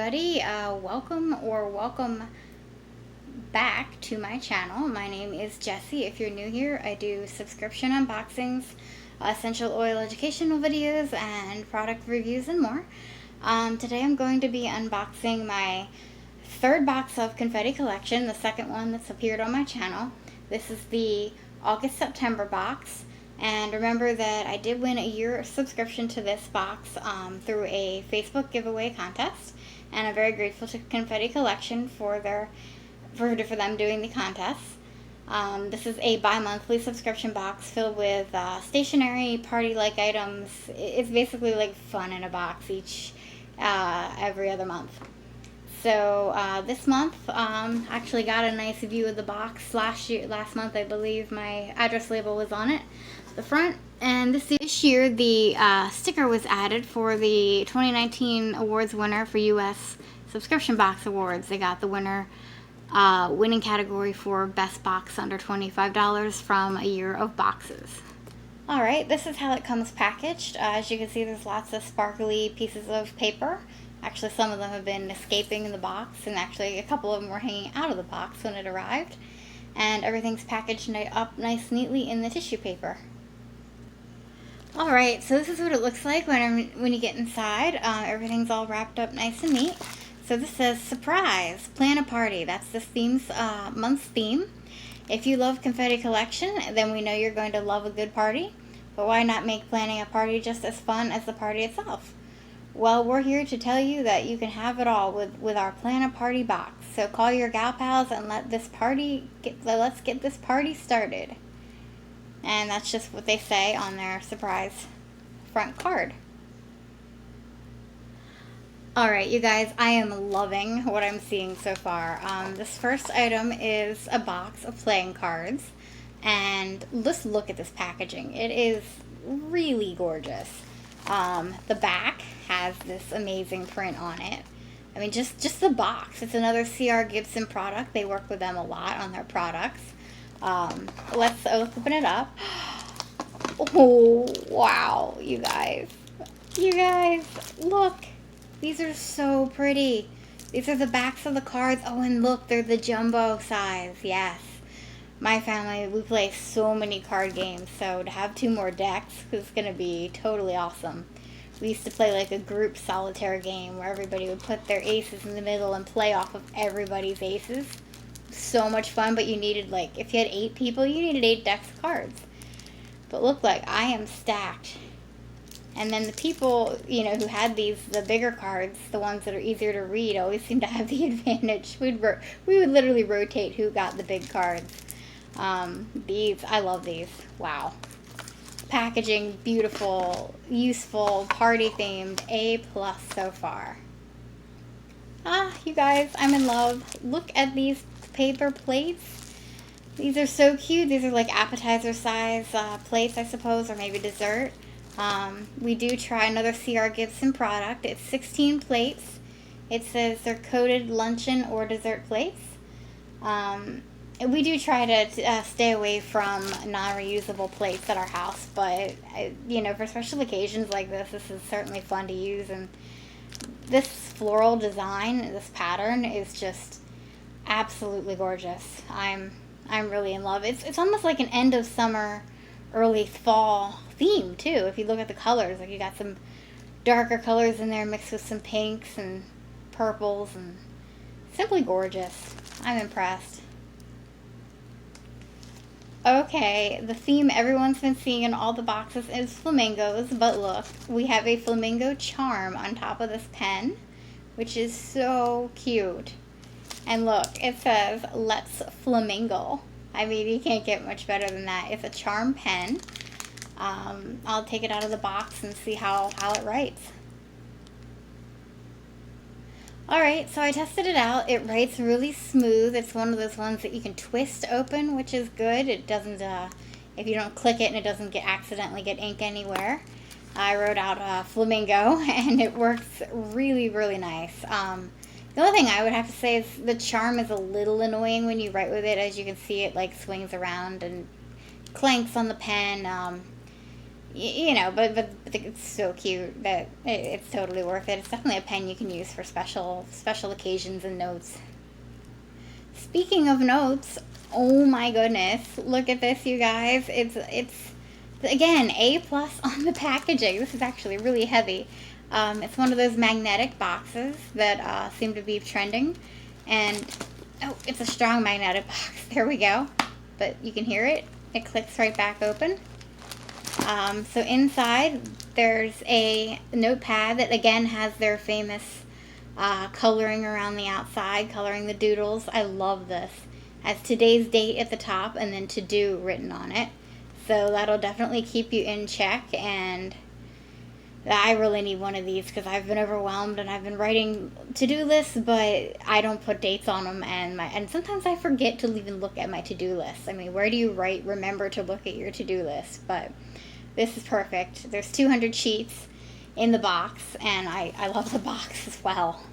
everybody. Welcome back to my channel. My name is Jessie. If you're new here, I do subscription unboxings, essential oil educational videos, and product reviews and more. Today I'm going to be unboxing my third box of Confetti collection, the second one that's appeared on my channel. This is the August-September box. And remember that I did win a year subscription to this box through a Facebook giveaway contest, and I'm very grateful to Confetti Collection for them doing the contest. This is a bi-monthly subscription box filled with stationery, party-like items. It's basically like fun in a box every other month. So this month, actually got a nice view of the box. Last month, I believe my address label was on it, the front. And this year, the sticker was added for the 2019 awards winner for U.S. Subscription Box Awards. They got the winning category for Best Box Under $25 from a year of boxes. Alright, this is how it comes packaged. As you can see, there's lots of sparkly pieces of paper. Actually, some of them have been escaping in the box, and actually a couple of them were hanging out of the box when it arrived. And everything's packaged up nice neatly in the tissue paper. Alright, so this is what it looks like when you get inside. Everything's all wrapped up nice and neat. So this says, surprise, plan a party. That's this month's theme. If you love Confetti Collection, then we know you're going to love a good party. But why not make planning a party just as fun as the party itself? Well, we're here to tell you that you can have it all with our Plan a Party box. So call your gal pals and let's get this party started. And that's just what they say on their surprise front card. Alright, you guys, I am loving what I'm seeing so far. This first item is a box of playing cards. And just look at this packaging. It is really gorgeous. The back has this amazing print on it. I mean, just the box. It's another C.R. Gibson product. They work with them a lot on their products. Let's open it up. Oh, wow, you guys. You guys, look. These are so pretty. These are the backs of the cards. Oh, and look, they're the jumbo size. Yes. My family, we play so many card games, so to have 2 more decks is going to be totally awesome. We used to play like a group solitaire game where everybody would put their aces in the middle and play off of everybody's aces. So much fun, but you needed, like, if you had 8 people, you needed 8 decks of cards. But look, like, I am stacked. And then the people, you know, who had the bigger cards, the ones that are easier to read, always seem to have the advantage. We would literally rotate who got the big cards. I love these. Wow. Packaging, beautiful, useful, party themed, A+ so far. You guys, I'm in love. Look at these paper plates. These are so cute. These are like appetizer size plates, I suppose, or maybe dessert. We do try another C.R. Gibson product. It's 16 plates. It says they're coated luncheon or dessert plates. We do try to stay away from non-reusable plates at our house, but, you know, for special occasions like this is certainly fun to use. And this floral design, this pattern, is just absolutely gorgeous. I'm really in love. It's almost like an end of summer, early fall theme, too. If you look at the colors, like you got some darker colors in there mixed with some pinks and purples, and simply gorgeous. I'm impressed. Okay, the theme everyone's been seeing in all the boxes is flamingos, but look, we have a Flamingo Charm on top of this pen, which is so cute. And look, it says, let's flamingo. I mean, you can't get much better than that. It's a charm pen. I'll take it out of the box and see how it writes. Alright, so I tested it out. It writes really smooth. It's one of those ones that you can twist open, which is good. It doesn't, if you don't click it and it doesn't accidentally get ink anywhere. I wrote out flamingo, and it works really, really nice. The only thing I would have to say is the charm is a little annoying when you write with it. As you can see, it like swings around and clanks on the pen. you know, but it's so cute that it's totally worth it. It's definitely a pen you can use for special occasions and notes. Speaking of notes, oh my goodness, look at this, you guys. It's again A+ on the packaging. This is actually really heavy. It's one of those magnetic boxes that seem to be trending, and oh, it's a strong magnetic box. There we go. But you can hear it. It clicks right back open. So inside there's a notepad that again has their famous coloring around the outside, coloring the doodles. I love this. Has today's date at the top and then to do written on it. So that'll definitely keep you in check, and I really need one of these because I've been overwhelmed and I've been writing to-do lists, but I don't put dates on them, and sometimes I forget to even look at my to-do list. I mean, where do you remember to look at your to-do list? But this is perfect. There's 200 sheets in the box, and I love the box as well.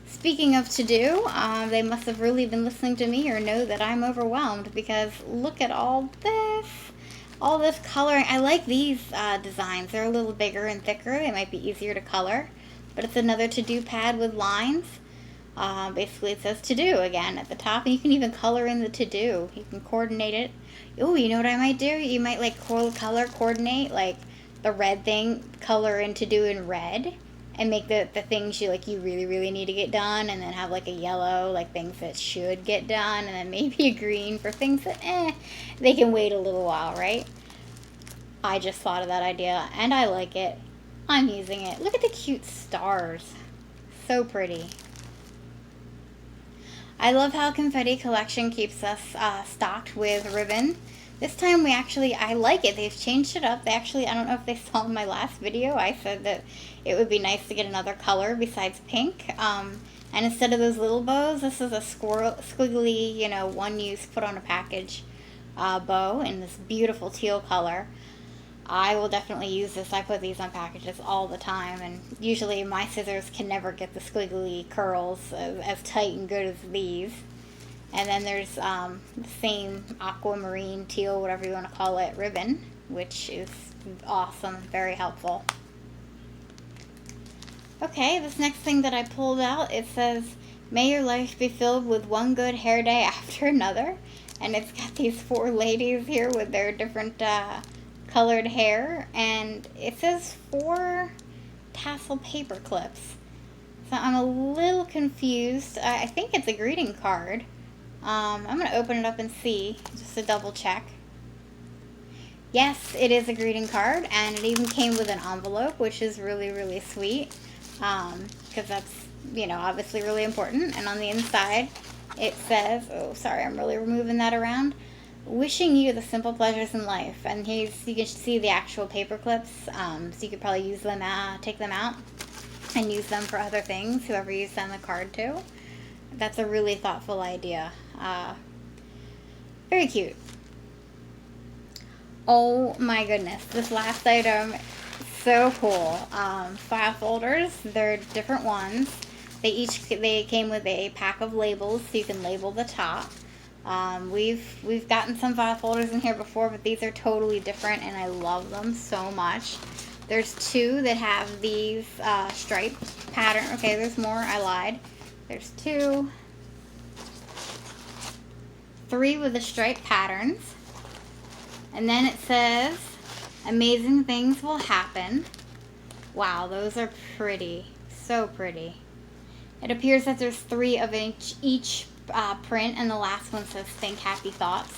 Speaking of to-do, they must have really been listening to me or know that I'm overwhelmed, because look at all this coloring. I like these designs. They're a little bigger and thicker. They might be easier to color, but it's another to-do pad with lines. Basically it says to-do again at the top, and you can even color in the to-do. You can coordinate it. Oh, you know what I might do? You might like color coordinate, like the red thing, color in to-do in red, and make the things you really need to get done, and then have like a yellow, like things that should get done, and then maybe a green for things that they can wait a little while, right? I just thought of that idea and I like it. I'm using it. Look at the cute stars. So pretty. I love how Confetti Collection keeps us stocked with ribbon. This time I like it. They've changed it up. I don't know if they saw in my last video, I said that it would be nice to get another color besides pink. And instead of those little bows, this is a squiggly, you know, one use put on a package bow in this beautiful teal color. I will definitely use this. I put these on packages all the time, and usually my scissors can never get the squiggly curls as tight and good as these. And then there's the same aquamarine, teal, whatever you want to call it, ribbon, which is awesome, very helpful. Okay, this next thing that I pulled out, it says, "May your life be filled with one good hair day after another." And it's got these 4 ladies here with their different colored hair, and it says 4 tassel paper clips. So I'm a little confused. I think it's a greeting card. I'm going to open it up and see, just to double check. Yes, it is a greeting card, and it even came with an envelope, which is really sweet, because that's, you know, obviously really important. And on the inside, it says, oh, sorry, I'm really moving that around, "Wishing you the simple pleasures in life." And you can see the actual paper clips, so you could probably use them, take them out, and use them for other things, whoever you send the card to. That's a really thoughtful idea. Very cute. Oh my goodness, this last item, so cool. File folders, they're different ones. They came with a pack of labels, so you can label the top. We've gotten some file folders in here before, but these are totally different, and I love them so much. There's 2 that have these stripe pattern. Okay, there's more. I lied. There's 2. 3 with the stripe patterns. And then it says, "Amazing things will happen." Wow, those are pretty. So pretty. It appears that there's 3 of each print, and the last one says, "Think happy thoughts."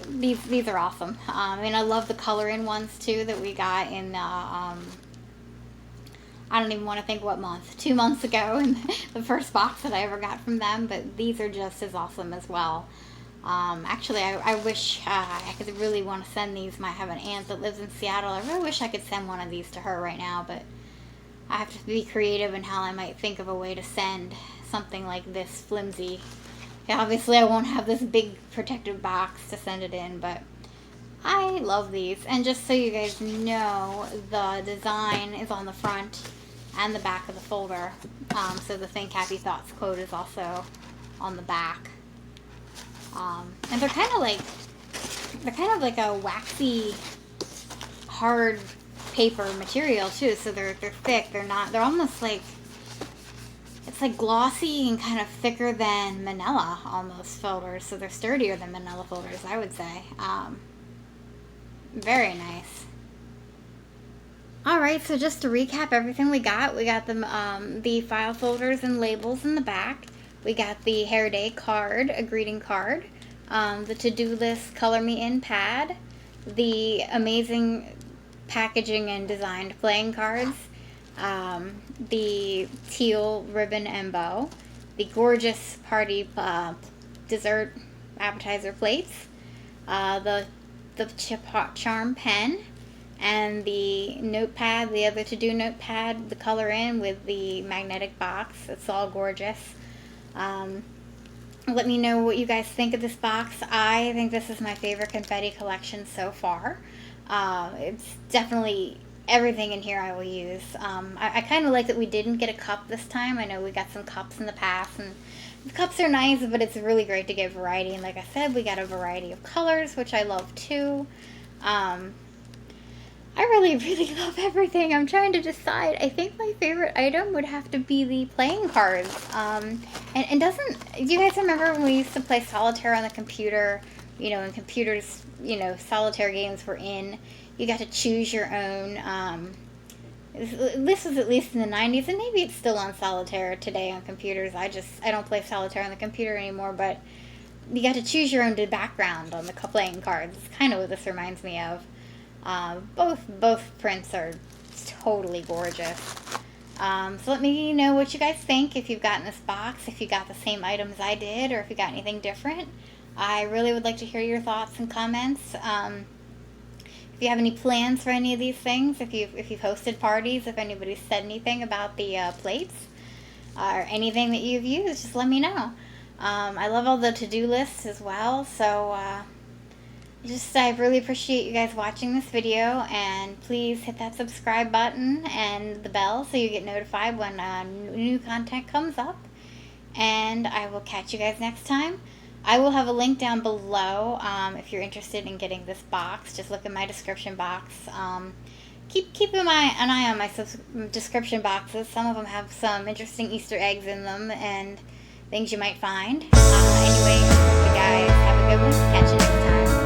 These are awesome. And I love the color in ones too that we got in I don't even want to think what month, 2 months ago, in the first box that I ever got from them, but these are just as awesome as well. Actually, I wish I could really want to send these. I have an aunt that lives in Seattle. I really wish I could send one of these to her right now, but I have to be creative in how I might think of a way to send something like this flimsy. Obviously, I won't have this big protective box to send it in, but I love these. And just so you guys know, the design is on the front and the back of the folder. So the Think Happy Thoughts quote is also on the back. And they're kind of like they're kind of like a waxy, hard paper material too. So they're thick. They're almost like, it's like glossy and kind of thicker than manila almost folders. So they're sturdier than manila folders, I would say. Very nice. Alright, so just to recap everything we got the file folders and labels in the back. We got the Hair Day card, a greeting card, the to-do list color me in pad, the amazing packaging and designed playing cards, the teal ribbon and bow, the gorgeous party dessert appetizer plates, the Charm pen, and the notepad, the other to-do notepad, the color in with the magnetic box. It's all gorgeous. Let me know what you guys think of this box. I think this is my favorite confetti collection so far. It's definitely everything in here I will use. I kind of like that we didn't get a cup this time. I know we got some cups in the past, and the cups are nice, but it's really great to get variety. And like I said, we got a variety of colors, which I love too. I really, really love everything. I'm trying to decide. I think my favorite item would have to be the playing cards. Do you guys remember when we used to play solitaire on the computer? You know, when computers, you know, solitaire games were in. You got to choose your own. This was at least in the 90s, and maybe it's still on solitaire today on computers. I don't play solitaire on the computer anymore, but you got to choose your own background on the playing cards. It's kind of what this reminds me of. Both prints are totally gorgeous. So let me know what you guys think, if you've gotten this box, if you got the same items I did, or if you got anything different. I really would like to hear your thoughts and comments. If you have any plans for any of these things, if you've hosted parties, if anybody's said anything about the plates, or anything that you've used, just let me know. I love all the to-do lists as well, so I really appreciate you guys watching this video, and please hit that subscribe button and the bell so you get notified when new content comes up, and I will catch you guys next time. I will have a link down below if you're interested in getting this box. Just look in my description box. Keep an eye on my description boxes. Some of them have some interesting Easter eggs in them and things you might find. Anyway, you guys have a good one. Catch you next time.